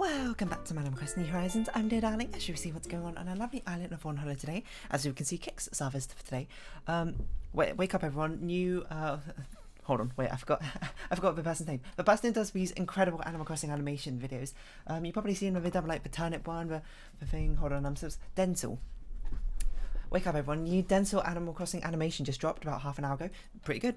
Welcome back to Animal Crossing New Horizons. I'm dear darling. As you see what's going on a lovely island of Fawnhollow today. As you can see, Kix serviced for today. Wake up everyone. New hold on, wait, I forgot the person's name. The person who does these incredible Animal Crossing animation videos. You've probably seen them, done like the turnip one, the thing, hold on, Dental. Wake up everyone, new Dental Animal Crossing animation just dropped about half an hour ago. Pretty good.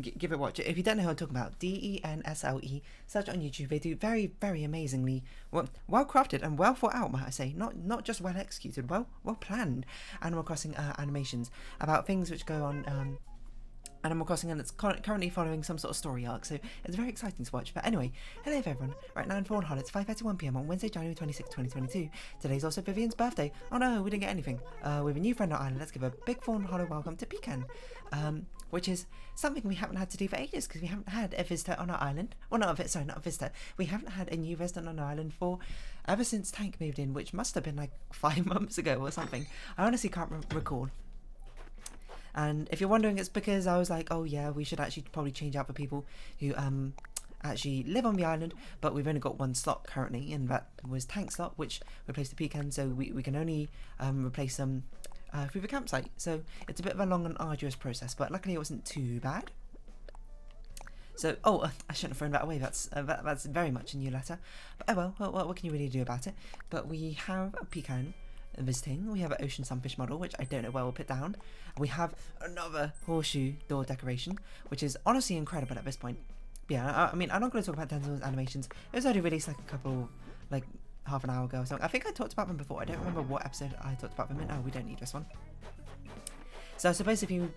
Give it a watch. If you don't know who I'm talking about, DENSLE, search it on YouTube. They do very, very amazingly well crafted and well thought out, might I say. Not just well executed, well planned Animal Crossing animations about things which go on Animal Crossing, and it's currently following some sort of story arc, so it's very exciting to watch. But anyway, hello everyone. Right now in Fawnhollow, it's 5:31 PM on Wednesday, January 26, 2022. Today's also Vivian's birthday. Oh no, we didn't get anything. With a new friend on island, let's give a big Fawnhollow welcome to Pecan, which is something we haven't had to do for ages because we haven't had a visitor on our island. Well, not a visitor. We haven't had a new resident on our island for ever since Tank moved in, which must have been like 5 months ago or something. I honestly can't recall. And if you're wondering, it's because I was like, oh yeah, we should actually probably change out for people who actually live on the island, but we've only got one slot currently, and that was Tank slot, which replaced the Pecan, so we can only replace them through the campsite. So it's a bit of a long and arduous process, but luckily it wasn't too bad. So, I shouldn't have thrown that away. That's very much a new letter. But oh well, what can you really do about it? But we have a Pecan visiting. We have an ocean sunfish model, which I don't know where we'll put down. We have another horseshoe door decoration, which is honestly incredible at this point. But yeah, I mean, I'm not going to talk about Dental's animations. It was already released like like half an hour ago or something. I think I talked about them before. I don't remember what episode I talked about them in. Oh, we don't need this one. So I suppose if you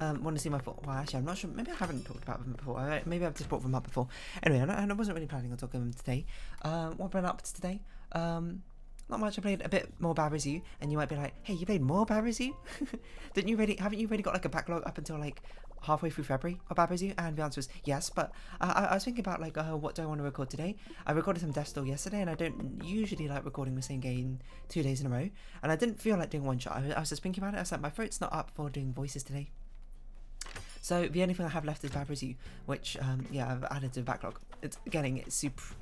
want to see my thought, well, actually, I'm not sure. Maybe I haven't talked about them before. Maybe I've just brought them up before. Anyway, I wasn't really planning on talking about them today. What have I been up to today? Not much. I played a bit more Bad As You, and you might be like, hey, you played more Bad As You? Haven't you really got like a backlog up until like halfway through February of Bad As You? And the answer was yes, but I was thinking about like, what do I want to record today? I recorded some Death Store yesterday, and I don't usually like recording the same game 2 days in a row, and I didn't feel like doing one shot. I was just thinking about it. I was like, my throat's not up for doing voices today. So the only thing I have left is Bad As You, which, yeah, I've added to the backlog. It's getting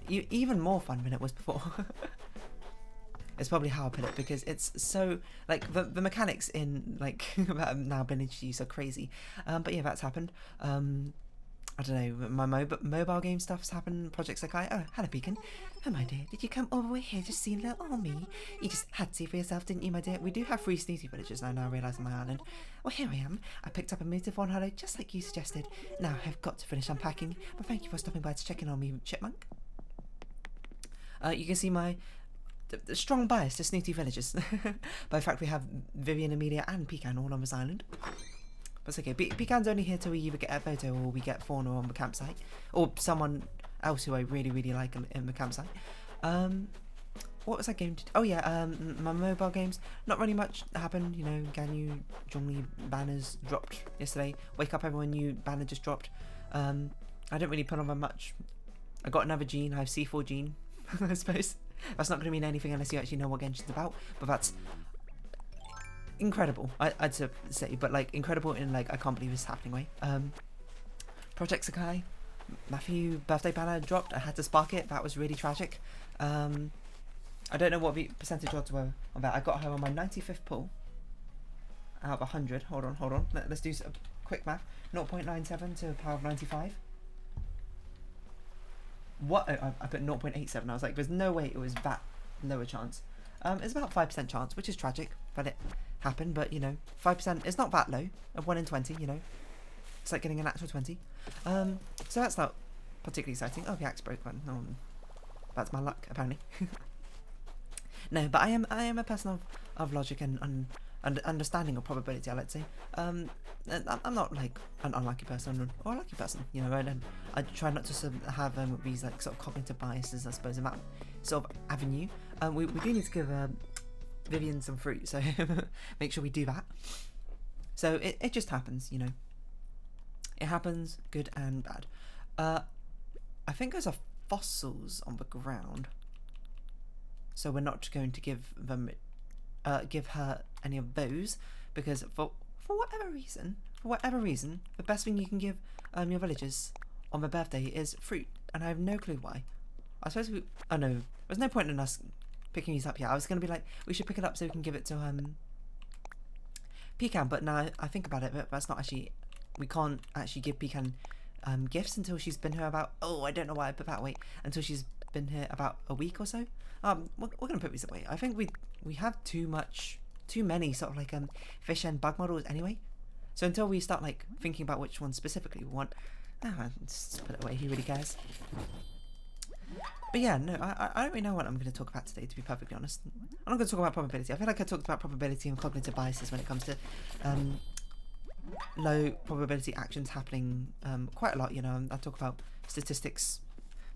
even more fun than it was before. It's probably how I put it, because it's so, like, the mechanics in, like, that have now been introduced are crazy. But yeah, that's happened. I don't know, my mobile game stuff's happened, Project Sakai. Oh, hello, Beacon. Oh, my dear, did you come all the way here just to see little old me? You just had to see for yourself, didn't you, my dear? We do have 3 snooty villagers, I now realise, on my island. Well, here I am. I picked up a move to Fawnhallow, just like you suggested. Now I've got to finish unpacking, but thank you for stopping by to check in on me, Chipmunk. You can see my the strong bias to snooty villagers. By the fact we have Vivian, Amelia and Pecan all on this island. But it's okay. Pecan's only here till we either get a photo or we get Fawn on the campsite. Or someone else who I really, really like in the campsite. What was that game? Oh yeah, my mobile games. Not really much happened, you know. Ganyu, Zhongli banners dropped yesterday. Wake up everyone, new banner just dropped. I didn't really put on that much. I got another gene. I have C4 gene, I suppose. That's not going to mean anything unless you actually know what Genshin's about, but that's incredible, I'd say, but like incredible in like I can't believe this is happening way. Project Sakai, Matthew birthday banner dropped. I had to spark it. That was really tragic. I don't know what the percentage odds were on that. I got her on my 95th pull out of 100. Hold on. Let's do a quick math. 0.97 to the power of 95. What? I put 0.87. I was like, there's no way it was that lower chance. It's about 5% chance, which is tragic that it happened, but you know, 5% is not that low. Of 1 in 20, you know, it's like getting an actual 20. So that's not particularly exciting. Oh, the axe broke one. Oh, that's my luck, apparently. No, but I am a person of logic and understanding of probability, let's say. I'm not like an unlucky person or a lucky person, you know, and I try not to sort of have these like sort of cognitive biases, I suppose, in that sort of avenue. We do need to give Vivian some fruit, so make sure we do that. So it just happens, you know. It happens, good and bad. I think there's fossils on the ground, so we're not going to give her any of those, because for whatever reason, the best thing you can give your villagers on their birthday is fruit, and I have no clue why. I suppose there's no point in us picking these up yet. I was going to be like, we should pick it up so we can give it to Pecan, but now I think about it, but that's not actually, we can't actually give Pecan gifts until she's been here about, I don't know why I put that weight, until she's been here about a week or so. We're going to put these away. I think we have too many sort of like fish and bug models anyway. So until we start like thinking about which one specifically we want, just put it away, who really cares? But yeah, no, I don't really know what I'm going to talk about today, to be perfectly honest. I'm not going to talk about probability. I feel like I talked about probability and cognitive biases when it comes to low probability actions happening quite a lot, you know. I talk about statistics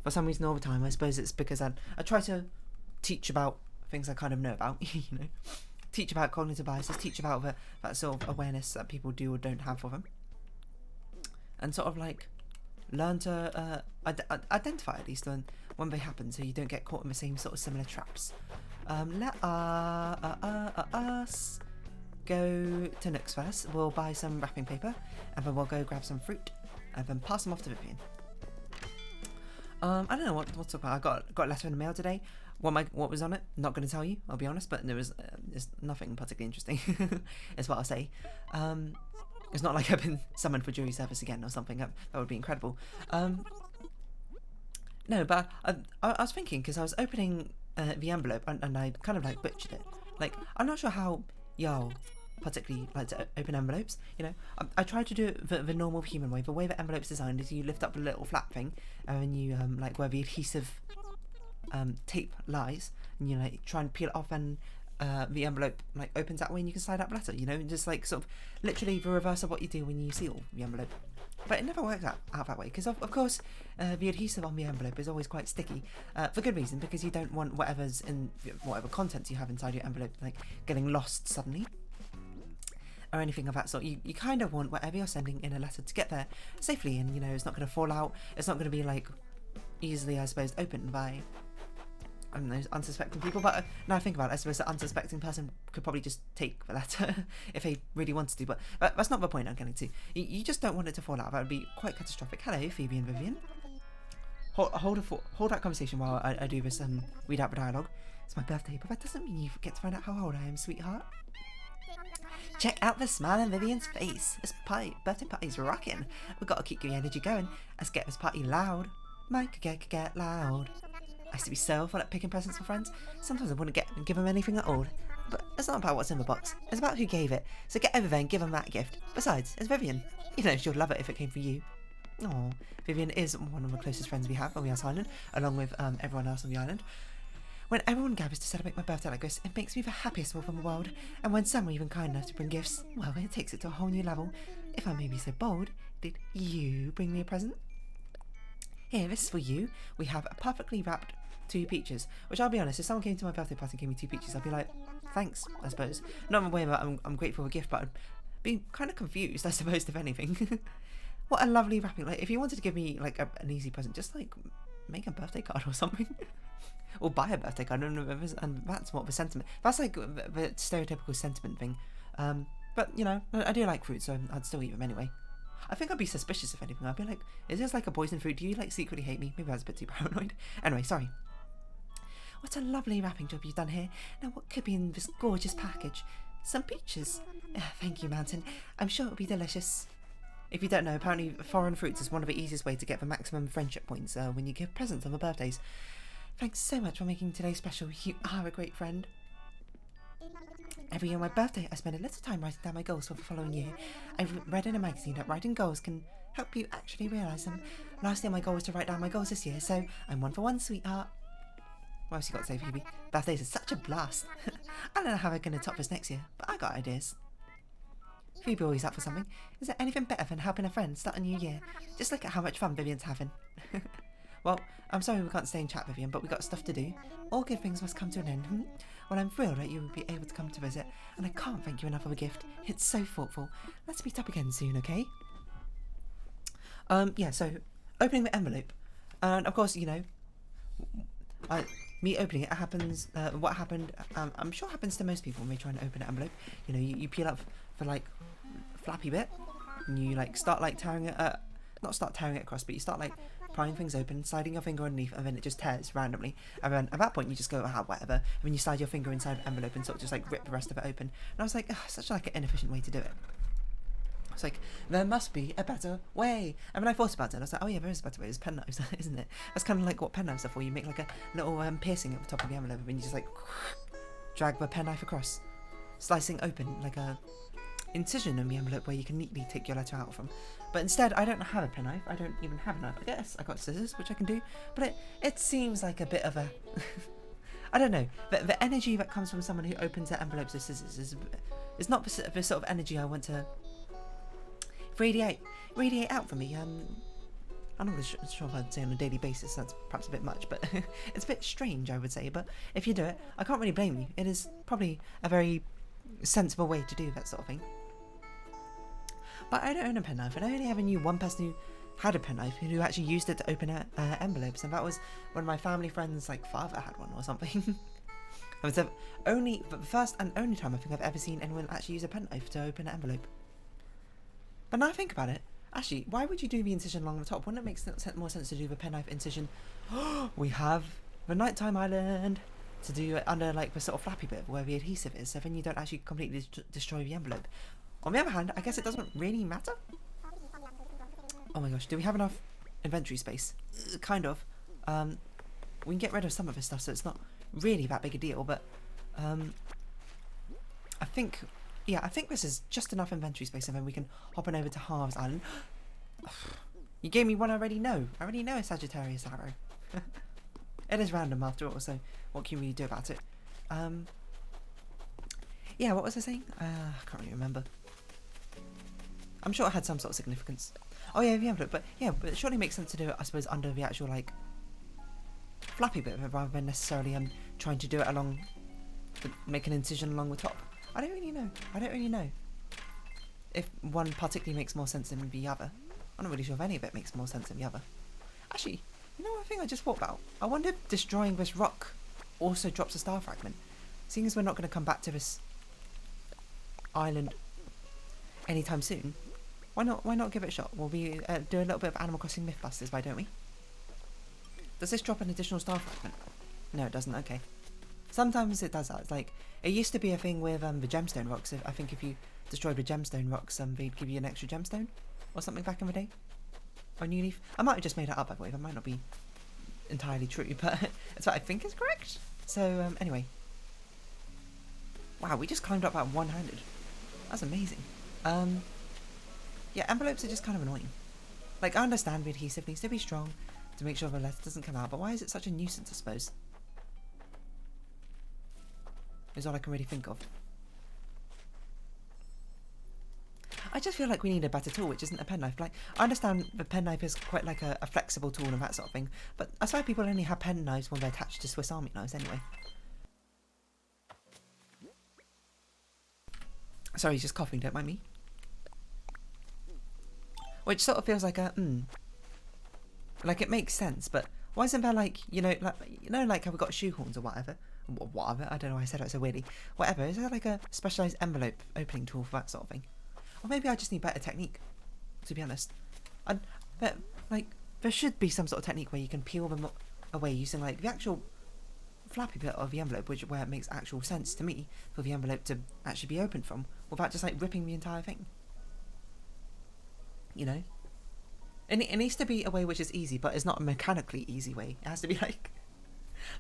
for some reason all the time. I suppose it's because I try to teach about things I kind of know about, you know. Teach about cognitive biases, teach about that sort of awareness that people do or don't have for them. And sort of like learn to identify at least when they happen, so you don't get caught in the same sort of similar traps. Let us go to Nooks first. We'll buy some wrapping paper, and then we'll go grab some fruit, and then pass them off to Vivian. I don't know what to talk about. I got a letter in the mail today. What was on it? Not going to tell you, I'll be honest, but there's nothing particularly interesting, is what I'll say. It's not like I've been summoned for jury service again or something. That would be incredible. No, but I was thinking, because I was opening the envelope and I kind of like butchered it. Like, I'm not sure how y'all particularly like to open envelopes, you know. I tried to do it the normal human way. The way the envelope's designed is you lift up a little flap thing, and then you like where the adhesive tape lies, and you like try and peel it off, and the envelope like opens that way, and you can slide out the letter, you know, just like sort of literally the reverse of what you do when you seal the envelope. But it never works out that way, because of course the adhesive on the envelope is always quite sticky, for good reason, because you don't want whatever's in whatever contents you have inside your envelope like getting lost suddenly or anything of that sort. You kind of want whatever you're sending in a letter to get there safely, and you know, it's not going to fall out, it's not going to be like easily, I suppose, opened by, I don't know, unsuspecting people. But now I think about it, I suppose the unsuspecting person could probably just take the letter if they really wanted to, but that's not the point I'm getting to. You just don't want it to fall out. That would be quite catastrophic. Hello, Phoebe and Vivian. Hold that conversation while I do this read out the dialogue. It's my birthday, but that doesn't mean you get to find out how old I am, sweetheart. Check out the smile on Vivian's face. This birthday party's rocking. We've got to keep the energy going. Let's get this party loud. Mike, get loud. I used to be so full at picking presents for friends. Sometimes I wouldn't give them anything at all. But it's not about what's in the box. It's about who gave it. So get over there and give them that gift. Besides, it's Vivian. You know, she'll love it if it came from you. Aww. Vivian is one of the closest friends we have on the island, along with everyone else on the island. When everyone gathers to celebrate my birthday like this, it makes me the happiest wolf in the world. And when some are even kind enough to bring gifts, well, it takes it to a whole new level. If I may be so bold, did you bring me a present? Here, this is for you. We have a perfectly wrapped 2 peaches, which I'll be honest, if someone came to my birthday party and gave me 2 peaches, I'd be like, thanks, I suppose. Not in a way that I'm grateful for a gift, but I'd be kind of confused, I suppose, if anything. What a lovely wrapping. Like, if you wanted to give me like an easy present, just like make a birthday card or something. Or buy a birthday card, and that's what the sentiment, that's like the stereotypical sentiment thing. But you know, I do like fruit, so I'd still eat them anyway. I think I'd be suspicious if anything. I'd be like, is this like a poison fruit? Do you like secretly hate me? Maybe that's a bit too paranoid. Anyway, sorry. What a lovely wrapping job you've done here. Now what could be in this gorgeous package? Some peaches. Thank you, Mountain. I'm sure it'll be delicious. If you don't know, apparently foreign fruits is one of the easiest ways to get the maximum friendship points when you give presents on the birthdays. Thanks so much for making today special. You are a great friend. Every year on my birthday, I spend a little time writing down my goals for the following year. I've read in a magazine that writing goals can help you actually realise them. Last year my goal was to write down my goals this year, so I'm 1 for 1, sweetheart. What else you got to say, Phoebe? Birthdays are such a blast. I don't know how we're going to top this next year, but I got ideas. Phoebe always up for something. Is there anything better than helping a friend start a new year? Just look at how much fun Vivian's having. Well, I'm sorry we can't stay and chat, Vivian, but we got stuff to do. All good things must come to an end. Well, I'm thrilled that you will be able to come to visit, and I can't thank you enough for the gift. It's so thoughtful. Let's meet up again soon, okay? Yeah, so opening the envelope, and of course, you know, me opening it happens. What happened? I'm sure happens to most people when they try and open an envelope. You know, you peel up the like flappy bit, and you like start like tearing it. Not start tearing it across, but you start like prying things open, sliding your finger underneath, and then it just tears randomly. And then at that point, you just go, ah, whatever. And then you slide your finger inside the envelope and sort of just like rip the rest of it open. And I was like, such like an inefficient way to do it. It's like, there must be a better way. And when I thought about it, I was like, oh yeah, there is a better way. There's pen knives, isn't it? That's kind of like what pen knives are for. You make like a little piercing at the top of the envelope, and you just like drag the pen knife across, slicing open like a incision in the envelope where you can neatly take your letter out from. But instead, I don't have a pen knife. I don't even have a knife. I guess I got scissors, which I can do. But it seems like a bit of a I don't know. The energy that comes from someone who opens their envelopes with scissors is not the sort of energy I want to radiate out from me. I'm not sure if I'd say on a daily basis. That's perhaps a bit much, but it's a bit strange, I would say. But if you do it, I can't really blame you. It is probably a very sensible way to do that sort of thing. But I don't own a penknife, and I only ever knew one person who had a penknife who actually used it to open envelopes, and that was when my family friend's like father had one or something. It was the first and only time I think I've ever seen anyone actually use a penknife to open an envelope. But now I think about it, actually, why would you do the incision along the top? Wouldn't it make more sense to do the penknife incision? We have the nighttime island to do it under like the sort of flappy bit where the adhesive is, so then you don't actually completely destroy the envelope. On the other hand, I guess it doesn't really matter. Oh my gosh, do we have enough inventory space? Kind of. We can get rid of some of this stuff, so it's not really that big a deal, but I think this is just enough inventory space, and then we can hop on over to Harv's Island. You gave me one I already know. I already know a Sagittarius arrow. It is random after all, so what can you really do about it? Yeah, what was I saying? I can't really remember. I'm sure it had some sort of significance. Oh yeah, the envelope, but yeah, but it surely makes sense to do it, I suppose, under the actual, like, flappy bit of it, rather than necessarily trying to do it along, make an incision along the top. I don't really know if one particularly makes more sense than the other. I'm not really sure if any of it makes more sense than the other. Actually, you know one thing I just thought about? I wonder if destroying this rock also drops a star fragment. Seeing as we're not going to come back to this island anytime soon, why not give it a shot? We'll be do a little bit of Animal Crossing Mythbusters, why don't we? Does this drop an additional star fragment? No, it doesn't. Okay. Sometimes it does that. It's like, it used to be a thing with the gemstone rocks. I think if you destroyed the gemstone rocks, they'd give you an extra gemstone or something back in the day. Or New Leaf. I might have just made that up, by the way. That might not be entirely true, but it's what I think is correct. So anyway, wow, we just climbed up that one-handed. That's amazing. Yeah, envelopes are just kind of annoying. Like, I understand the adhesive needs to be strong to make sure the letter doesn't come out, but why is it such a nuisance, I suppose? Is all I can really think of. I just feel like we need a better tool, which isn't a penknife. Like, I understand the penknife is quite like a flexible tool and that sort of thing, but I swear people only have penknives when they're attached to Swiss Army knives anyway. Sorry, he's just coughing, don't mind me. Which sort of feels like a, like it makes sense, but why isn't there like, like how we got shoehorns or whatever? Whatever, I don't know why I said that so weirdly. Whatever, is there like a specialised envelope opening tool for that sort of thing? Or maybe I just need better technique, to be honest. But, like, there should be some sort of technique where you can peel them away using, like, the actual flappy bit of the envelope, where it makes actual sense to me for the envelope to actually be opened from, without just, like, ripping the entire thing. You know? And it needs to be a way which is easy, but it's not a mechanically easy way. It has to be,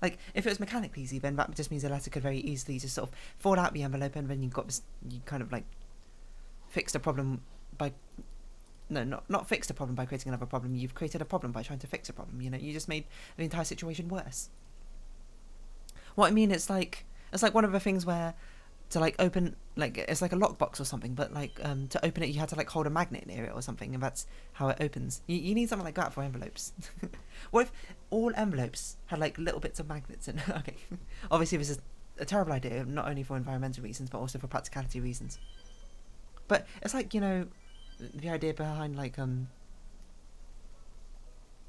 like, if it was mechanically easy, then that just means the letter could very easily just sort of fall out the envelope, and then you kind of, like, fixed a problem by... No, not fixed a problem by creating another problem. You've created a problem by trying to fix a problem, you just made the entire situation worse. What I mean, it's like one of the things where to, like, open, like, it's like a lockbox or something, but, like, to open it you had to, like, hold a magnet near it or something, and that's how it opens. You need something like that for envelopes. What if all envelopes had, like, little bits of magnets in? Okay, obviously this is a terrible idea, not only for environmental reasons, but also for practicality reasons. But it's like, the idea behind, like,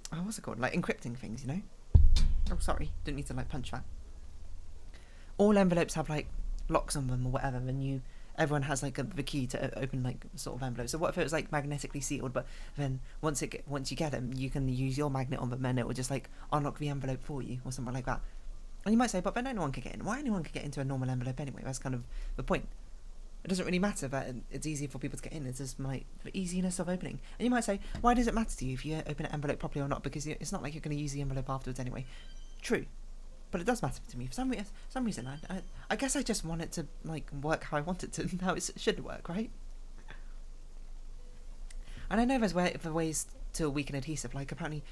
what's it called? Like, encrypting things, Oh, sorry, didn't mean to, like, punch that. All envelopes have, like, locks on them or whatever, and you everyone has like the key to open like sort of envelopes. So what if it was like magnetically sealed, but then once you get them, you can use your magnet on them, and it will just like unlock the envelope for you or something like that. And you might say, but then anyone could get in. Why anyone could get into a normal envelope anyway? That's kind of the point. It doesn't really matter that it's easy for people to get in. It's just the easiness of opening. And you might say, why does it matter to you if you open an envelope properly or not? Because it's not like you're going to use the envelope afterwards anyway. True. But it does matter to me. For some reason, I guess I just want it to like work how I want it to, how it should work, right? And I know there's ways to weaken adhesive. Like apparently,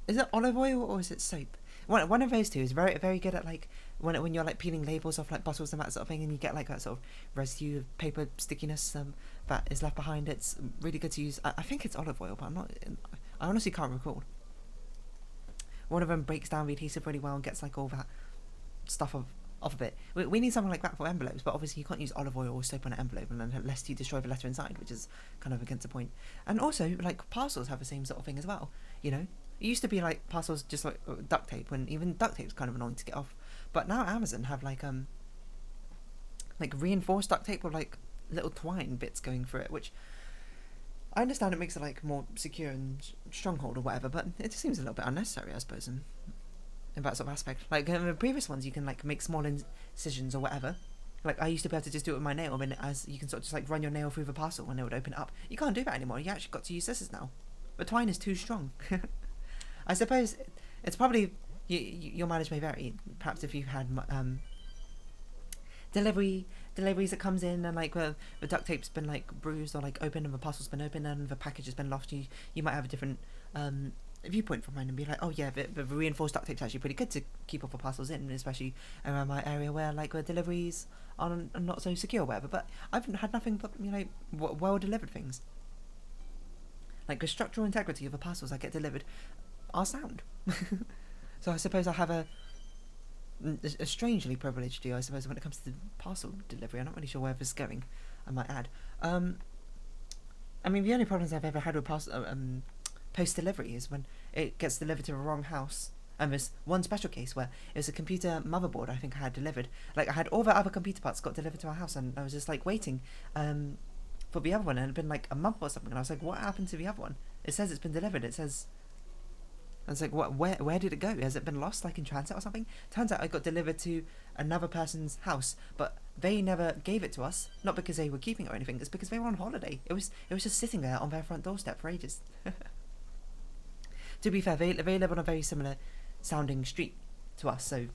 is it olive oil or is it soap? One of those two is very very good at like when you're like peeling labels off like bottles and that sort of thing, and you get like that sort of residue of paper stickiness that is left behind. It's really good to use. I think it's olive oil, but I honestly can't recall. One of them breaks down the adhesive really well and gets like all that stuff off of it. We need something like that for envelopes, but obviously you can't use olive oil or soap on an envelope unless you destroy the letter inside, which is kind of against the point. And also, like, parcels have the same sort of thing as well, you know? It used to be like parcels just like duct tape, when even duct tape is kind of annoying to get off. But now Amazon have like reinforced duct tape with like little twine bits going through it, which I understand it makes it like more secure and stronghold or whatever, but it just seems a little bit unnecessary, I suppose, in that sort of aspect. Like in the previous ones, you can like make small incisions or whatever. Like I used to be able to just do it with my nail, and as you can sort of just like run your nail through the parcel and it would open it up. You can't do that anymore. You actually got to use scissors now. The twine is too strong. I suppose it's probably your mileage may vary. Perhaps if you've had deliveries that comes in and like the duct tape's been like bruised or like open and the parcel's been open and the package has been lost, you might have a different viewpoint from mine and be like, oh yeah, the reinforced duct tape's actually pretty good to keep all the parcels in, especially around my area where like the deliveries are not so secure or whatever. But I've had nothing but, you know, well delivered things. Like the structural integrity of the parcels I get delivered are sound. So I suppose I have a strangely privileged view, I suppose, when it comes to parcel delivery. I'm not really sure where this is going, I might add. I mean, the only problems I've ever had with post-delivery is when it gets delivered to the wrong house. And there's one special case where it was a computer motherboard I think I had delivered. Like, I had all the other computer parts got delivered to our house, and I was just, like, waiting for the other one, and it had been, like, a month or something, and I was like, what happened to the other one? It says it's been delivered. It says... I was like, what? Where did it go? Has it been lost, like in transit or something? Turns out it got delivered to another person's house, but they never gave it to us. Not because they were keeping it or anything. It's because they were on holiday. It was just sitting there on their front doorstep for ages. To be fair, they live on a very similar sounding street to us, so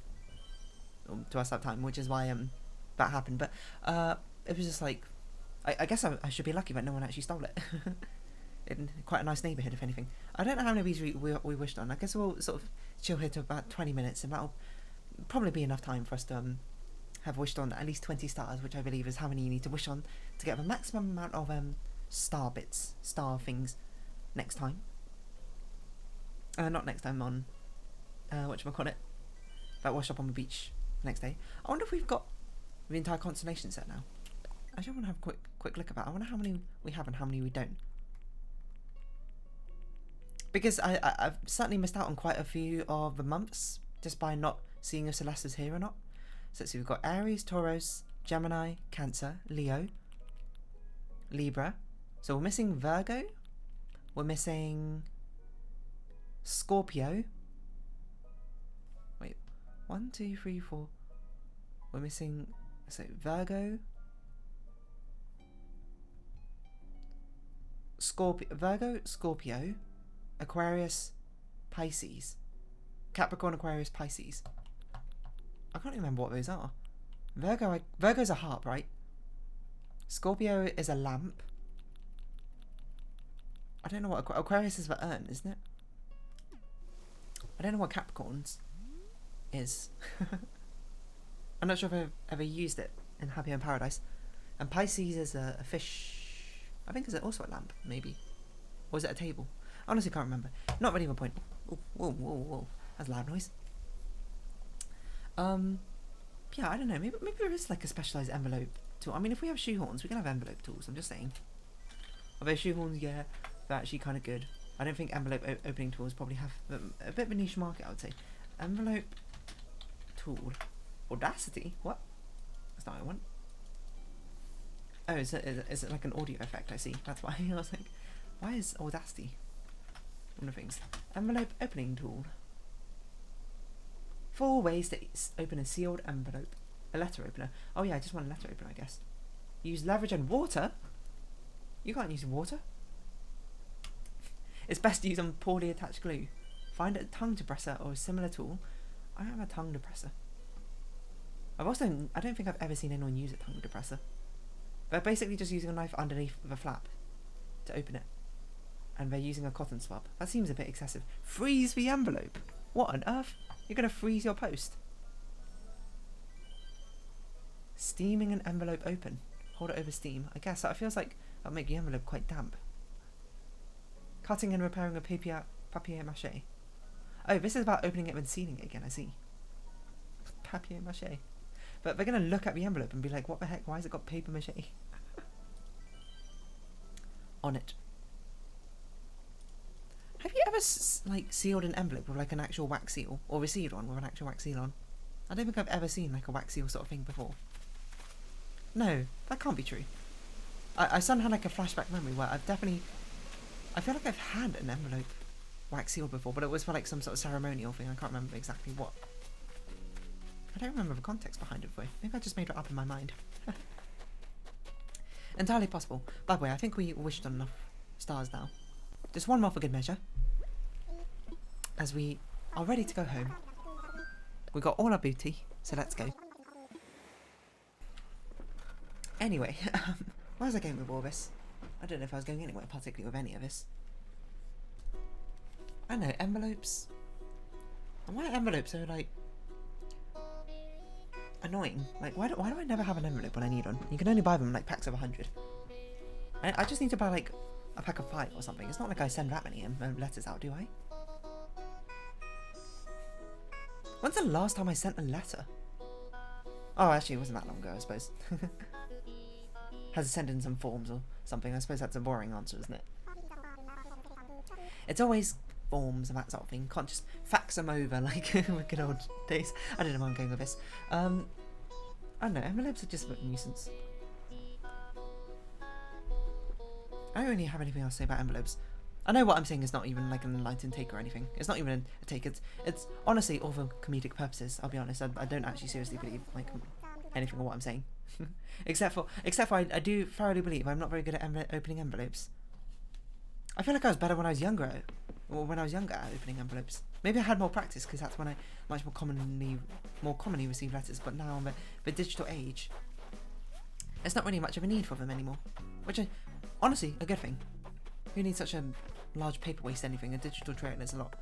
to us that time, which is why that happened. But it was just like, I guess I should be lucky that no one actually stole it. In quite a nice neighbourhood, if anything. I don't know how many of these we wished on. I guess we'll sort of chill here to about 20 minutes, and that'll probably be enough time for us to have wished on at least 20 stars, which I believe is how many you need to wish on to get the maximum amount of star things next time. Not next time, on whatchamacallit, that wash up on the beach next day. I wonder if we've got the entire constellation set now. I just want to have a quick look at that. I wonder how many we have and how many we don't. Because I've certainly missed out on quite a few of the months just by not seeing if Celeste's here or not. So let's see, we've got Aries, Taurus, Gemini, Cancer, Leo, Libra. So we're missing Virgo. We're missing Scorpio. Wait, 1, 2, 3, 4. We're missing, so Virgo, Scorpio, Aquarius, Pisces, Capricorn, Aquarius, Pisces. I can't remember what those are. Virgo's a harp, right? Scorpio is a lamp. I don't know what Aquarius is, the urn, isn't it? I don't know what Capricorn's is. I'm not sure if I've ever used it in Happy in Paradise. And Pisces is a fish. I think is it also a lamp, maybe? Or is it a table? I honestly can't remember. Not really my point. Ooh, whoa. That's a loud noise. Yeah, I don't know. Maybe there is like a specialised envelope tool. I mean, if we have shoehorns, we can have envelope tools. I'm just saying. Although shoehorns, yeah, they're actually kind of good. I don't think envelope opening tools probably have a bit of a niche market, I would say. Envelope tool. Audacity? What? That's not what I want. Oh, is it like an audio effect? I see. That's why I was like, why is Audacity one of the things? Envelope opening tool. 4 ways to open a sealed envelope. A letter opener. Oh yeah, I just want a letter opener, I guess. Use leverage and water? You can't use water. It's best to use on poorly attached glue. Find a tongue depressor or a similar tool. I don't have a tongue depressor. I don't think I've ever seen anyone use a tongue depressor. They're basically just using a knife underneath the flap to open it. And they're using a cotton swab. That seems a bit excessive. Freeze the envelope. What on earth? You're going to freeze your post. Steaming an envelope open. Hold it over steam. I guess that feels like that'll make the envelope quite damp. Cutting and repairing a papier mâché. Oh, this is about opening it and sealing it again, I see. Papier mâché. But they're going to look at the envelope and be like, what the heck, why has it got paper mâché on it? Have you ever like sealed an envelope with like an actual wax seal? Or received one with an actual wax seal on? I don't think I've ever seen like a wax seal sort of thing before. No, that can't be true. I suddenly had like a flashback memory where I feel like I've had an envelope wax sealed before, but it was for like some sort of ceremonial thing. I can't remember exactly what. I don't remember the context behind it though. Maybe I just made it up in my mind. Entirely possible. By the way, I think we wished on enough stars now. Just one more for good measure. As we are ready to go home. We got all our booty, so let's go. Anyway, where was I going with all this? I don't know if I was going anywhere particularly with any of this. I don't know, envelopes. And why are envelopes so like annoying? Like why do I never have an envelope when I need one? You can only buy them in like packs of 100. I just need to buy like a pack of 5 or something. It's not like I send that many letters out, do I? When's the last time I sent a letter? Oh, actually, it wasn't that long ago, I suppose. Has to send in some forms or something. I suppose that's a boring answer, isn't it? It's always forms and that sort of thing. Can't just fax them over like in good old days. I don't know where I'm going with this. I don't know, envelopes are just a nuisance. I don't really have anything else to say about envelopes. I know what I'm saying is not even like an enlightened take or anything. It's not even a take. It's honestly all for comedic purposes. I'll be honest. I don't actually seriously believe like anything of what I'm saying. except for I do thoroughly believe I'm not very good at opening envelopes. I feel like I was better when I was younger at opening envelopes. Maybe I had more practice because that's when I much more commonly receive letters. But now in the digital age, there's not really much of a need for them anymore. Which is honestly a good thing. Who needs such a large paper waste anything? A digital trail is a lot.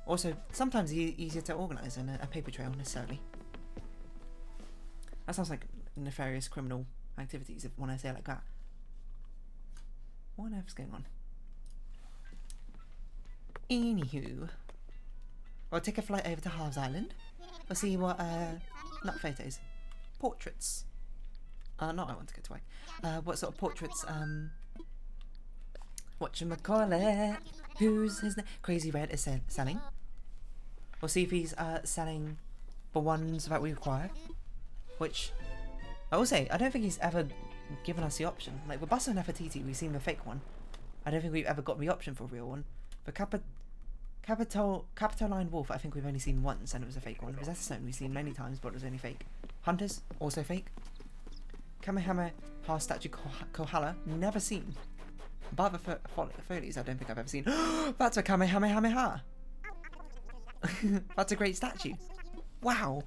Also, sometimes easier to organise than a paper trail necessarily. That sounds like nefarious criminal activities when I say it like that. What on earth's going on? Anywho, I'll take a flight over to Halves Island. We'll see what, not photos, portraits. Not I want to go to White. What sort of portraits, whatchamacallit, who's his name? Crazy Red is selling. We'll see if he's selling the ones that we require. Which, I will say, I don't think he's ever given us the option. Like, with Buster and Nefertiti, we've seen the fake one. I don't think we've ever got the option for a real one. The Capitoline Wolf, I think we've only seen once, and it was a fake one. Rosetta Stone, we've seen many times, but it was only fake. Hunters, also fake. Kamehameha statue Kohala, never seen. Bar the Folies, I don't think I've ever seen. That's a Kamehameha! That's a great statue. Wow!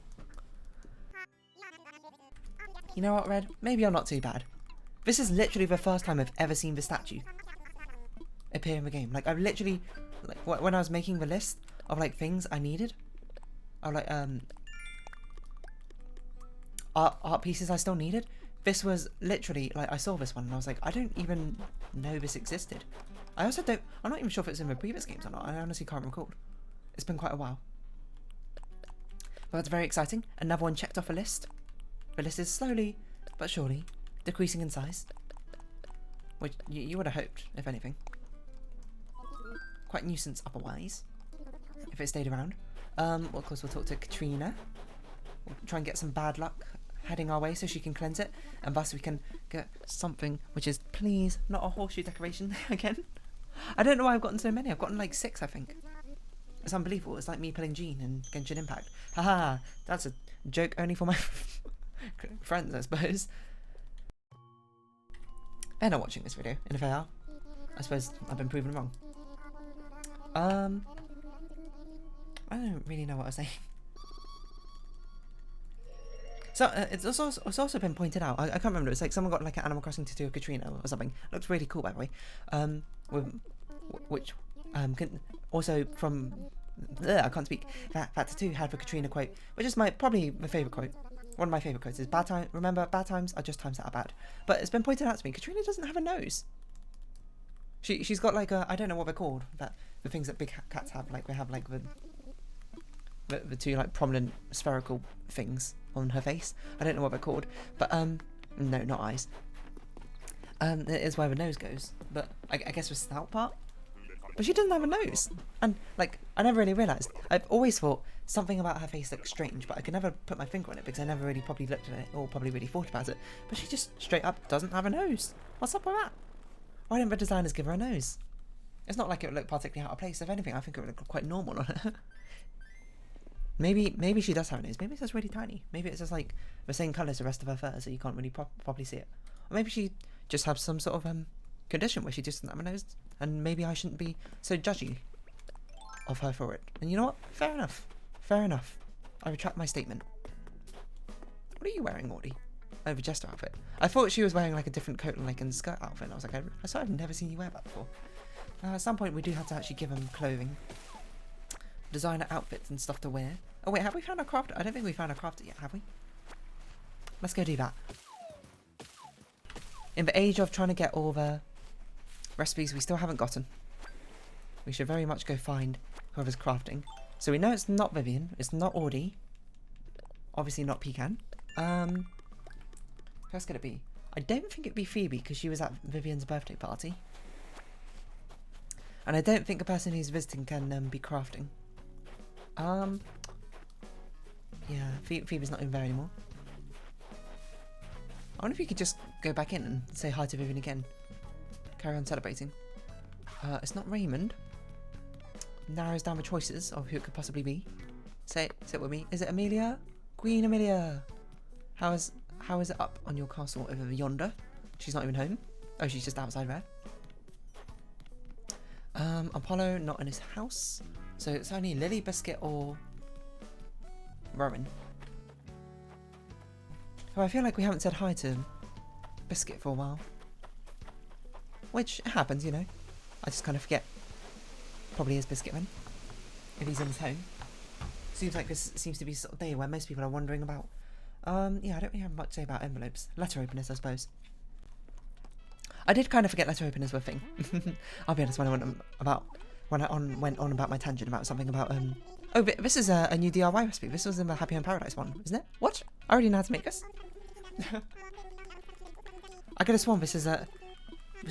You know what, Red? Maybe I'm not too bad. This is literally the first time I've ever seen the statue appear in the game. Like, I've literally, like, when I was making the list of, like, things I needed, of, like, art pieces I still needed, this was literally, like, I saw this one and I was like, I don't even know this existed. I also don't, I'm not even sure if it's in the previous games or not. I honestly can't recall. It's been quite a while. But that's very exciting. Another one checked off a list. The list is slowly, but surely, decreasing in size. Which you would have hoped, if anything. Quite nuisance otherwise, if it stayed around. Well, of course, we'll talk to Katrina. We'll try and get some bad luck heading our way so she can cleanse it, and thus we can get something which is, please, not a horseshoe decoration again. I don't know why I've gotten so many. I've gotten like 6, I think. It's unbelievable. It's like me playing Jean in Genshin Impact. Haha, that's a joke only for my friends, I suppose. They're not watching this video, and if they are, I suppose I've been proven wrong. I don't really know what I was saying. So it's also been pointed out. I can't remember. It's like someone got like an Animal Crossing tattoo of Katrina or something. Looks really cool, by the way. Which can also from I can't speak. That tattoo had the Katrina quote, which is probably my favourite quote. One of my favourite quotes is remember, bad times are just times that are bad. But it's been pointed out to me, Katrina doesn't have a nose. She's got like a, I don't know what they're called, but the things that big cats have, like they have like the 2 like prominent spherical things on her face. I don't know what they're called, but no, not eyes. That is where the nose goes, but I guess the snout part. But she doesn't have a nose, and like I never really realised. I've always thought something about her face looks strange, but I could never put my finger on it because I never really probably looked at it or probably really thought about it. But she just straight up doesn't have a nose. What's up with that? Why didn't the designers give her a nose? It's not like it would look particularly out of place. If anything, I think it would look quite normal on her. Maybe she does have a nose. Maybe it's just really tiny. Maybe it's just like the same colour as the rest of her fur, so you can't really properly see it. Or maybe she just has some sort of condition where she just doesn't have a nose, and maybe I shouldn't be so judgy of her for it. And you know what? Fair enough. Fair enough. I retract my statement. What are you wearing, Morty? Oh, the jester outfit. I thought she was wearing like a different coat and like a skirt outfit. And I was like, I swear I've never seen you wear that before. At some point we do have to actually give them clothing, designer outfits and stuff to wear. Oh wait, have we found a crafter? I don't think we found a crafter yet, have we? Let's go do that. In the age of trying to get all the recipes we still haven't gotten, we should very much go find whoever's crafting. So we know it's not Vivian, it's not Audie, obviously not Pecan. Who else could it be? I don't think it'd be Phoebe because she was at Vivian's birthday party. And I don't think the person who's visiting can be crafting. Yeah, Phoebe's not in there anymore. I wonder if you could just go back in and say hi to Vivian again. Carry on celebrating. It's not Raymond. Narrows down the choices of who it could possibly be. Say it with me. Is it Amelia? Queen Amelia. How is it up on your castle over yonder? She's not even home. Oh, she's just outside there. Apollo not in his house. So it's only Lily, Biscuit, or Rowan. Oh, I feel like we haven't said hi to Biscuit for a while. Which happens, you know. I just kind of forget. Probably is Biscuit then. If he's in his home. Seems like this seems to be sort of day where most people are wondering about. Yeah, I don't really have much to say about envelopes. Letter openers, I suppose. I did kind of forget letter openers were a thing. I'll be honest, when I went on about my tangent about something about oh, but this is a new DIY recipe. This was in the Happy Home Paradise one, isn't it? What? I already know how to make this. I could have sworn this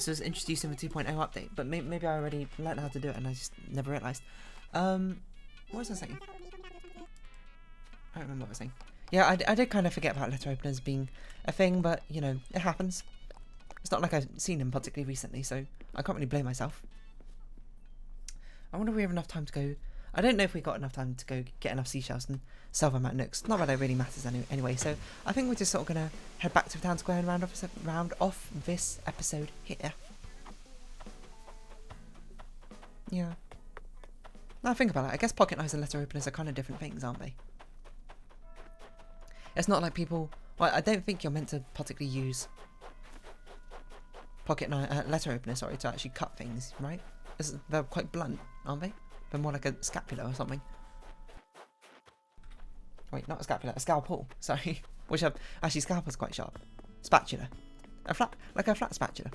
was introduced in the 2.0 update, but maybe I already learned how to do it and I just never realised. What was I saying? I don't remember what I was saying. Yeah, I did kind of forget about letter openers being a thing, but, you know, it happens. It's not like I've seen them particularly recently, so I can't really blame myself. I wonder if we have enough time to go. I don't know if we got enough time to go get enough seashells and sell them at Nooks. Not that it really matters anyway, so I think we're just sort of going to head back to the town square and round off this episode here. Yeah. Now think about it, I guess pocket knives and letter openers are kind of different things, aren't they? It's not like people... Well, I don't think you're meant to particularly use letter openers, sorry, to actually cut things, right? They're quite blunt, aren't they? They're more like a scapula or something. Wait, not a scapula, a scalpel, sorry. Which actually, scalpel's quite sharp. Spatula. Like a flat spatula.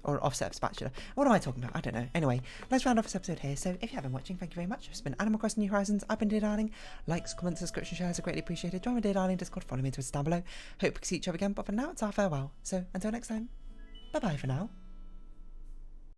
Or an offset spatula. What am I talking about? I don't know. Anyway, let's round off this episode here. So, if you have been watching, thank you very much. It's been Animal Crossing New Horizons. I've been Dear Darling. Likes, comments, subscription, shares are greatly appreciated. Join my Dear Darling Discord. Follow me on Twitter down below. Hope we can see each other again. But for now, it's our farewell. So, until next time, bye-bye for now.